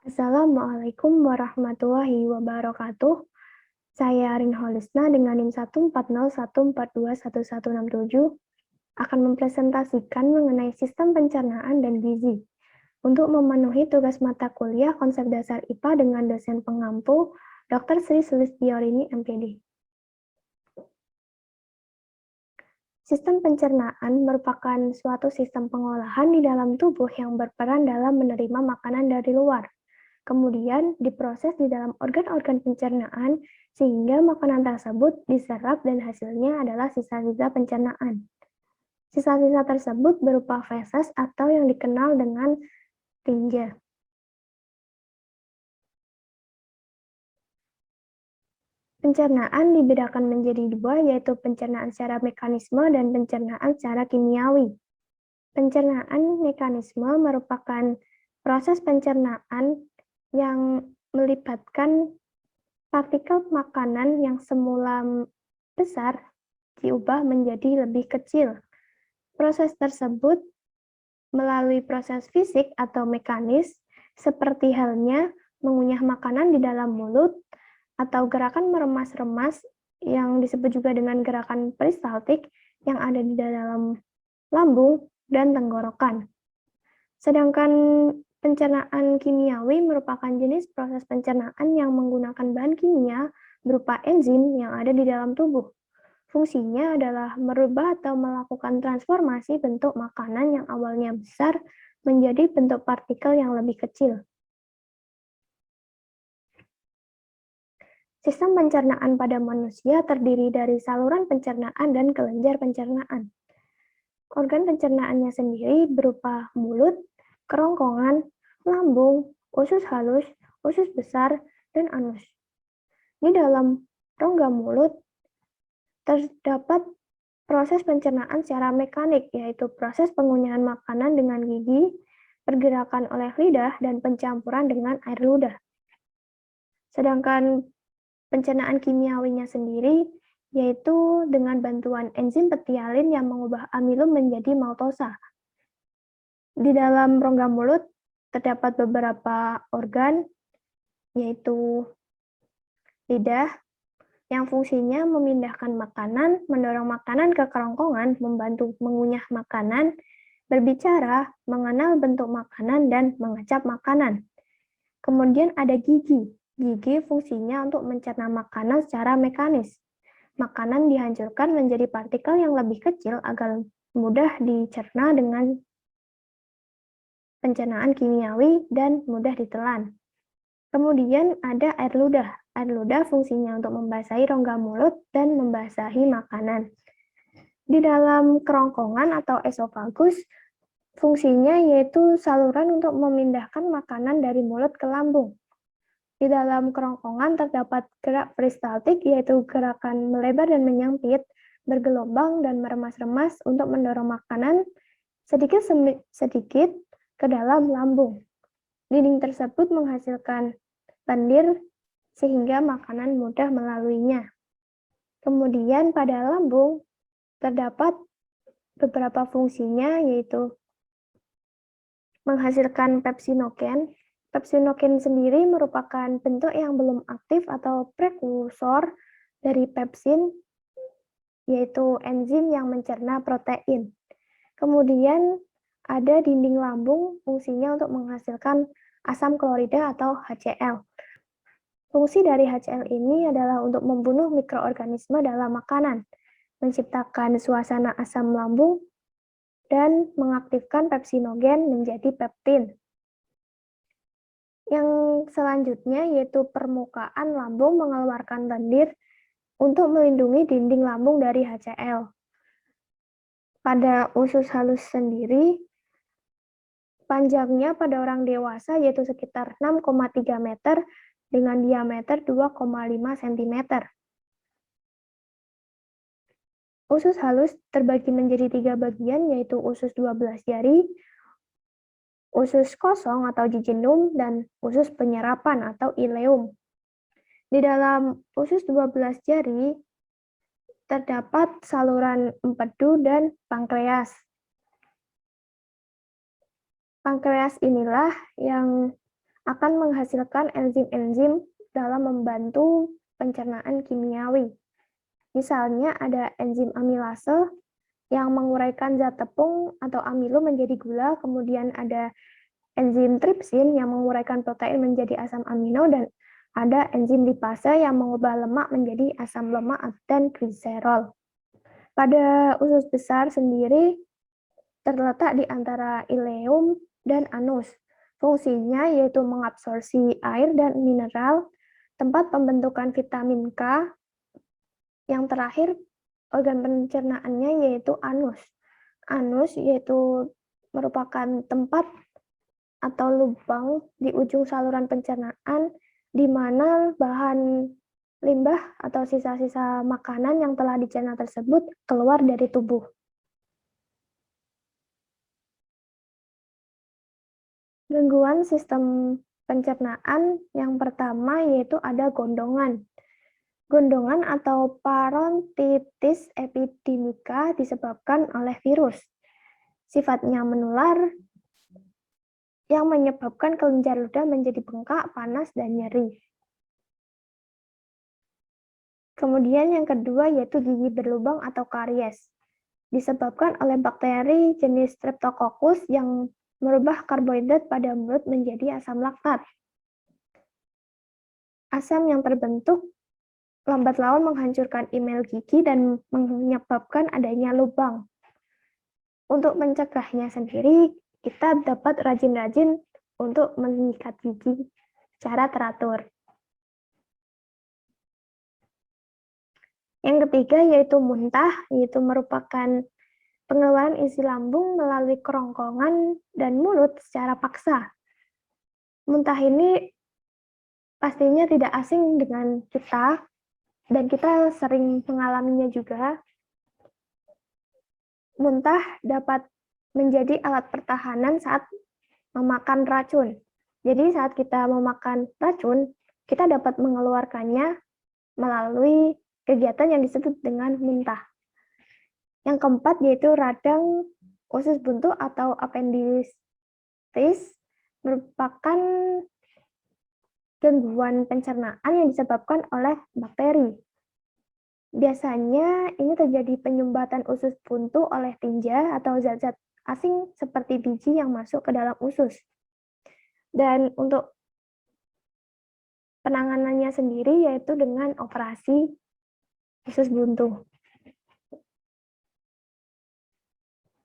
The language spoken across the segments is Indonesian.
Assalamualaikum warahmatullahi wabarakatuh. Saya Arin Holisna dengan NIM 14014211167 akan mempresentasikan mengenai sistem pencernaan dan gizi. Untuk memenuhi tugas mata kuliah konsep dasar IPA dengan dosen pengampu, Dr. Sri Sulistiorini, MPD. Sistem pencernaan merupakan suatu sistem pengolahan di dalam tubuh yang berperan dalam menerima makanan dari luar. Kemudian diproses di dalam organ-organ pencernaan sehingga makanan tersebut diserap dan hasilnya adalah sisa-sisa pencernaan. Sisa-sisa tersebut berupa feses atau yang dikenal dengan tinja. Pencernaan dibedakan menjadi dua, yaitu pencernaan secara mekanisme dan pencernaan secara kimiawi. Pencernaan mekanisme merupakan proses pencernaan yang melibatkan partikel makanan yang semula besar diubah menjadi lebih kecil. Proses tersebut melalui proses fisik atau mekanis, seperti halnya mengunyah makanan di dalam mulut, atau gerakan meremas-remas yang disebut juga dengan gerakan peristaltik yang ada di dalam lambung dan tenggorokan. Sedangkan pencernaan kimiawi merupakan jenis proses pencernaan yang menggunakan bahan kimia berupa enzim yang ada di dalam tubuh. Fungsinya adalah merubah atau melakukan transformasi bentuk makanan yang awalnya besar menjadi bentuk partikel yang lebih kecil. Sistem pencernaan pada manusia terdiri dari saluran pencernaan dan kelenjar pencernaan. Organ pencernaannya sendiri berupa mulut, kerongkongan, lambung, usus halus, usus besar, dan anus. Di dalam rongga mulut terdapat proses pencernaan secara mekanik, yaitu proses pengunyahan makanan dengan gigi, pergerakan oleh lidah, dan pencampuran dengan air ludah. Sedangkan pencernaan kimiawinya sendiri yaitu dengan bantuan enzim petialin yang mengubah amilum menjadi maltosa. Di dalam rongga mulut terdapat beberapa organ, yaitu lidah, yang fungsinya memindahkan makanan, mendorong makanan ke kerongkongan, membantu mengunyah makanan, berbicara, mengenal bentuk makanan, dan mengecap makanan. Kemudian ada gigi. Gigi fungsinya untuk mencerna makanan secara mekanis. Makanan dihancurkan menjadi partikel yang lebih kecil agar mudah dicerna dengan pencernaan kimiawi dan mudah ditelan. Kemudian ada air ludah. Air ludah fungsinya untuk membasahi rongga mulut dan membasahi makanan. Di dalam kerongkongan atau esofagus, fungsinya yaitu saluran untuk memindahkan makanan dari mulut ke lambung. Di dalam kerongkongan terdapat gerak peristaltik, yaitu gerakan melebar dan menyempit, bergelombang dan meremas-remas untuk mendorong makanan sedikit ke dalam lambung. Dinding tersebut menghasilkan lendir sehingga makanan mudah melaluinya. Kemudian pada lambung terdapat beberapa fungsinya, yaitu menghasilkan pepsinogen. Pepsinogen sendiri merupakan bentuk yang belum aktif atau prekursor dari pepsin, yaitu enzim yang mencerna protein. Kemudian ada dinding lambung, fungsinya untuk menghasilkan asam klorida atau HCl. Fungsi dari HCl ini adalah untuk membunuh mikroorganisme dalam makanan, menciptakan suasana asam lambung, dan mengaktifkan pepsinogen menjadi peptin. Yang selanjutnya yaitu permukaan lambung mengeluarkan lendir untuk melindungi dinding lambung dari HCl. Pada usus halus sendiri, panjangnya pada orang dewasa yaitu sekitar 6,3 meter dengan diameter 2,5 cm. Usus halus terbagi menjadi 3 bagian, yaitu usus 12 jari, usus kosong atau jejunum, dan usus penyerapan atau ileum. Di dalam usus 12 jari terdapat saluran empedu dan pankreas. Pankreas inilah yang akan menghasilkan enzim-enzim dalam membantu pencernaan kimiawi. Misalnya ada enzim amilase yang menguraikan zat tepung atau amilo menjadi gula, kemudian ada enzim tripsin yang menguraikan protein menjadi asam amino, dan ada enzim lipase yang mengubah lemak menjadi asam lemak dan gliserol. Pada usus besar sendiri terletak di antara ileum dan anus. Fungsinya yaitu mengabsorpsi air dan mineral, tempat pembentukan vitamin K. Yang terakhir, organ pencernaannya yaitu anus. Anus yaitu merupakan tempat atau lubang di ujung saluran pencernaan di mana bahan limbah atau sisa-sisa makanan yang telah dicerna tersebut keluar dari tubuh. Gangguan sistem pencernaan yang pertama yaitu ada gondongan. Gondongan atau parodontitis epidemika disebabkan oleh virus. Sifatnya menular yang menyebabkan kelenjar ludah menjadi bengkak, panas, dan nyeri. Kemudian yang kedua yaitu gigi berlubang atau karies. Disebabkan oleh bakteri jenis Streptococcus yang merubah karbohidrat pada mulut menjadi asam laktat. Asam yang terbentuk lambat laun menghancurkan email gigi dan menyebabkan adanya lubang. Untuk mencegahnya sendiri, kita dapat rajin-rajin untuk menyikat gigi secara teratur. Yang ketiga yaitu muntah, yaitu merupakan pengeluaran isi lambung melalui kerongkongan dan mulut secara paksa. Muntah ini pastinya tidak asing dengan kita, dan kita sering mengalaminya juga. Muntah dapat menjadi alat pertahanan saat memakan racun. Jadi saat kita memakan racun, kita dapat mengeluarkannya melalui kegiatan yang disebut dengan muntah. Yang keempat yaitu radang usus buntu atau appendicitis, merupakan gangguan pencernaan yang disebabkan oleh bakteri. Biasanya ini terjadi penyumbatan usus buntu oleh tinja atau zat-zat asing seperti biji yang masuk ke dalam usus. Dan untuk penanganannya sendiri yaitu dengan operasi usus buntu.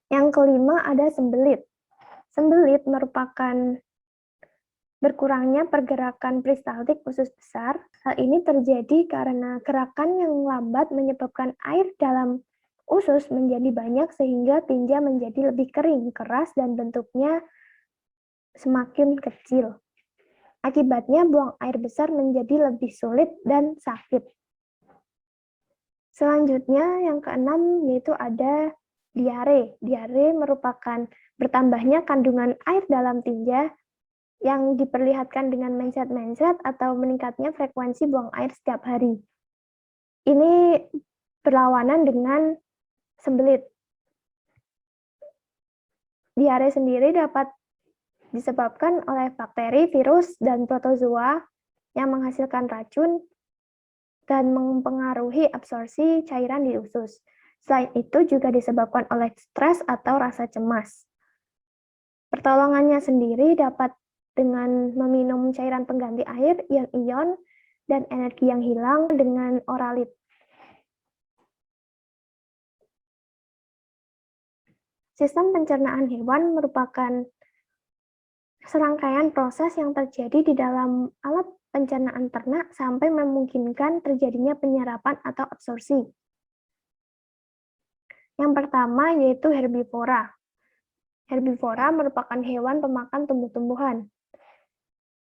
Yang kelima ada sembelit. Sembelit merupakan berkurangnya pergerakan peristaltik usus besar. Hal ini terjadi karena gerakan yang lambat menyebabkan air dalam usus menjadi banyak sehingga tinja menjadi lebih kering, keras, dan bentuknya semakin kecil. Akibatnya buang air besar menjadi lebih sulit dan sakit. Selanjutnya yang keenam yaitu ada diare. Diare merupakan bertambahnya kandungan air dalam tinja yang diperlihatkan dengan mencret-mencret atau meningkatnya frekuensi buang air setiap hari. Ini berlawanan dengan sembelit. Diare sendiri dapat disebabkan oleh bakteri, virus, dan protozoa yang menghasilkan racun dan mempengaruhi absorpsi cairan di usus. Selain itu juga disebabkan oleh stres atau rasa cemas. Pertolongannya sendiri dapat dengan meminum cairan pengganti air, ion-ion, dan energi yang hilang dengan oralit. Sistem pencernaan hewan merupakan serangkaian proses yang terjadi di dalam alat pencernaan ternak sampai memungkinkan terjadinya penyerapan atau absorpsi. Yang pertama yaitu herbivora. Herbivora merupakan hewan pemakan tumbuh-tumbuhan.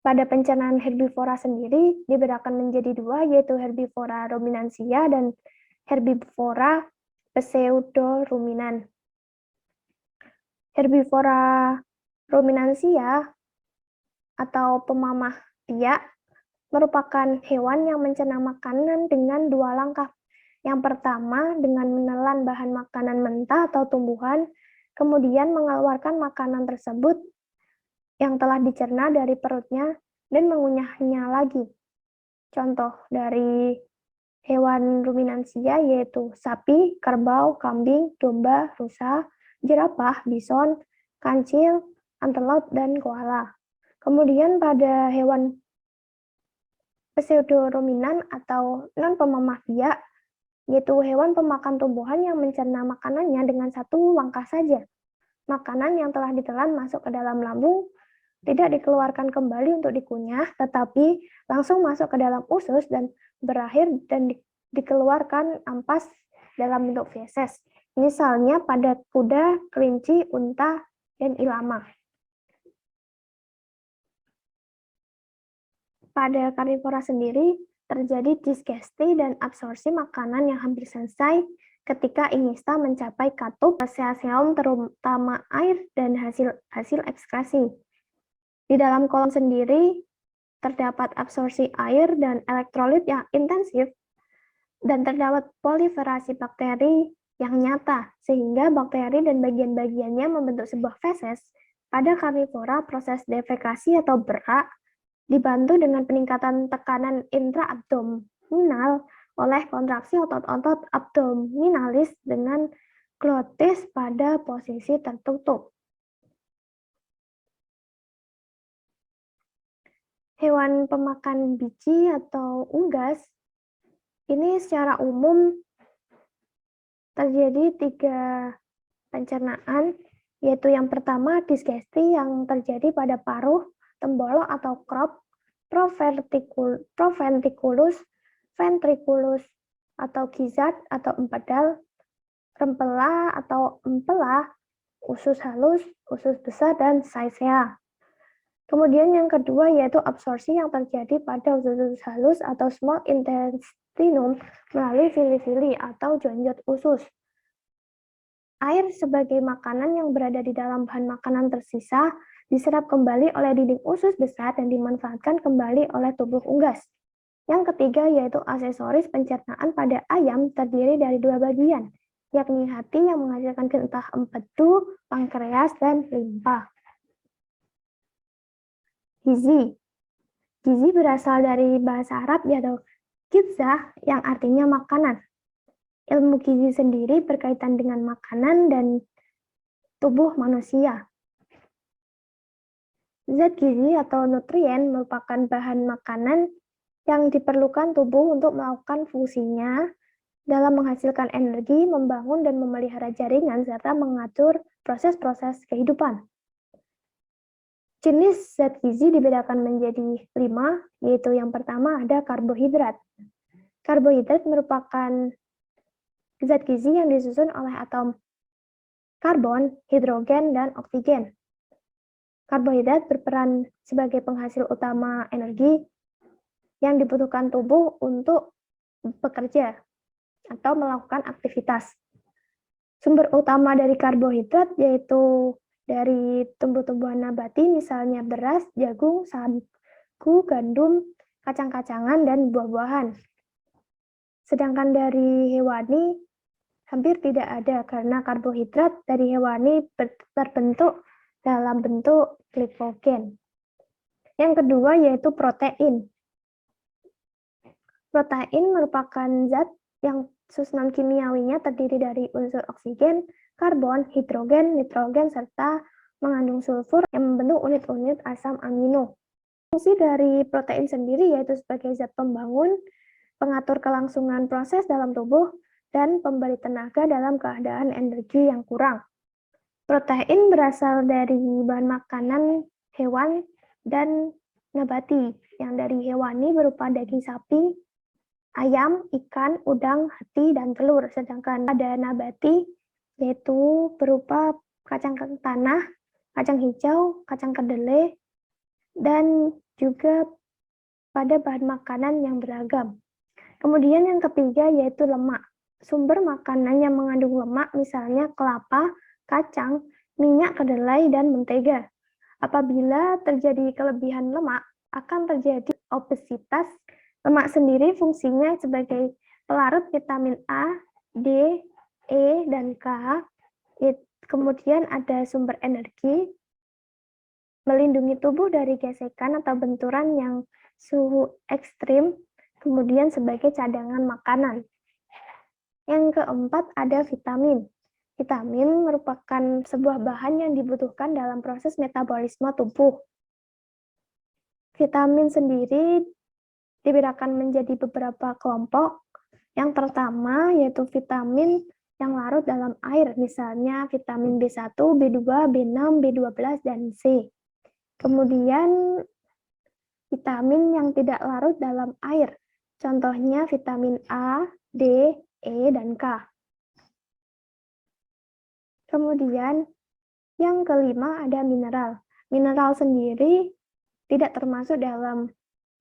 Pada pencernaan herbivora sendiri dibedakan menjadi dua, yaitu herbivora ruminansia dan herbivora pseudoruminan. Herbivora ruminansia atau pemamah biak merupakan hewan yang mencerna makanan dengan dua langkah. Yang pertama dengan menelan bahan makanan mentah atau tumbuhan, kemudian mengeluarkan makanan tersebut yang telah dicerna dari perutnya dan mengunyahnya lagi. Contoh dari hewan ruminansia yaitu sapi, kerbau, kambing, domba, rusa, jerapah, bison, kancil, antelop, dan koala. Kemudian pada hewan pseudoruminan atau non-pemamah biak, yaitu hewan pemakan tumbuhan yang mencerna makanannya dengan satu langkah saja. Makanan yang telah ditelan masuk ke dalam lambung tidak dikeluarkan kembali untuk dikunyah, tetapi langsung masuk ke dalam usus dan berakhir dan dikeluarkan ampas dalam bentuk feses. Misalnya pada kuda, kelinci, unta, dan ilama. Pada karnivora sendiri, terjadi digesti dan absorpsi makanan yang hampir selesai ketika ingesta mencapai katup sel-sel terutama air dan hasil ekskresi. Di dalam kolon sendiri, terdapat absorpsi air dan elektrolit yang intensif, dan terdapat proliferasi bakteri yang nyata, sehingga bakteri dan bagian-bagiannya membentuk sebuah feses. Pada karnivora, proses defekasi atau berak dibantu dengan peningkatan tekanan intraabdominal oleh kontraksi otot-otot abdominalis dengan glotis pada posisi tertutup. Hewan pemakan biji atau unggas, ini secara umum terjadi 3 pencernaan, yaitu yang pertama digesti yang terjadi pada paruh, tembolok atau crop, proventriculus, ventriculus atau gizzard atau empedal, rempela atau empela, usus halus, usus besar, dan saisea. Kemudian yang kedua yaitu absorpsi yang terjadi pada usus halus atau small intestinum melalui villi-villi atau jonjot usus. Air sebagai makanan yang berada di dalam bahan makanan tersisa diserap kembali oleh dinding usus besar dan dimanfaatkan kembali oleh tubuh unggas. Yang ketiga yaitu aksesoris pencernaan pada ayam terdiri dari 2 bagian, yakni hati yang menghasilkan getah empedu, pankreas, dan limpa. Gizi. Gizi berasal dari bahasa Arab yaitu gizzah yang artinya makanan. Ilmu gizi sendiri berkaitan dengan makanan dan tubuh manusia. Zat gizi atau nutrien merupakan bahan makanan yang diperlukan tubuh untuk melakukan fungsinya dalam menghasilkan energi, membangun dan memelihara jaringan, serta mengatur proses-proses kehidupan. Jenis zat gizi dibedakan menjadi 5, yaitu yang pertama ada karbohidrat. Karbohidrat merupakan zat gizi yang disusun oleh atom karbon, hidrogen, dan oksigen. Karbohidrat berperan sebagai penghasil utama energi yang dibutuhkan tubuh untuk bekerja atau melakukan aktivitas. Sumber utama dari karbohidrat yaitu dari tumbuh-tumbuhan nabati, misalnya beras, jagung, sagu, gandum, kacang-kacangan, dan buah-buahan. Sedangkan dari hewani hampir tidak ada karena karbohidrat dari hewani terbentuk dalam bentuk glikogen. Yang kedua yaitu protein. Protein merupakan zat yang susunan kimiawinya terdiri dari unsur oksigen, karbon, hidrogen, nitrogen, serta mengandung sulfur yang membentuk unit-unit asam amino. Fungsi dari protein sendiri yaitu sebagai zat pembangun, pengatur kelangsungan proses dalam tubuh, dan pemberi tenaga dalam keadaan energi yang kurang. Protein berasal dari bahan makanan hewan dan nabati, yang dari hewani berupa daging sapi, ayam, ikan, udang, hati, dan telur. Sedangkan pada nabati yaitu berupa kacang tanah, kacang hijau, kacang kedelai, dan juga pada bahan makanan yang beragam. Kemudian yang ketiga yaitu lemak. Sumber makanan yang mengandung lemak misalnya kelapa, kacang, minyak kedelai, dan mentega. Apabila terjadi kelebihan lemak, akan terjadi obesitas. Lemak sendiri fungsinya sebagai pelarut vitamin A, D, E, dan K. Kemudian ada sumber energi, melindungi tubuh dari gesekan atau benturan yang suhu ekstrim, kemudian sebagai cadangan makanan. Yang keempat ada vitamin. Vitamin merupakan sebuah bahan yang dibutuhkan dalam proses metabolisme tubuh. Vitamin sendiri dibedakan menjadi beberapa kelompok. Yang pertama yaitu vitamin yang larut dalam air, misalnya vitamin B1, B2, B6, B12, dan C. Kemudian vitamin yang tidak larut dalam air, contohnya vitamin A, D, E, dan K. Kemudian yang kelima ada mineral. Mineral sendiri tidak termasuk dalam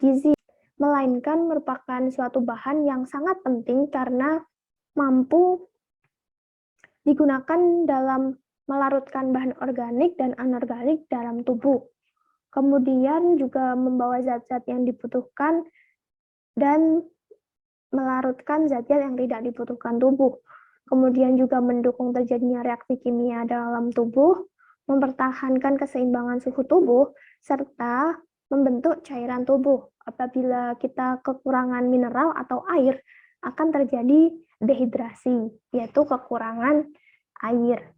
gizi, melainkan merupakan suatu bahan yang sangat penting karena mampu digunakan dalam melarutkan bahan organik dan anorganik dalam tubuh. Kemudian juga membawa zat-zat yang dibutuhkan dan melarutkan zat-zat yang tidak dibutuhkan tubuh. Kemudian juga mendukung terjadinya reaksi kimia dalam tubuh, mempertahankan keseimbangan suhu tubuh, serta membentuk cairan tubuh. Apabila kita kekurangan mineral atau air, akan terjadi dehidrasi, yaitu kekurangan air.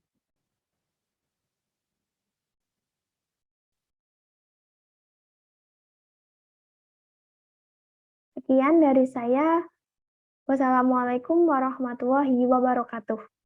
Sekian dari saya. Wassalamualaikum warahmatullahi wabarakatuh.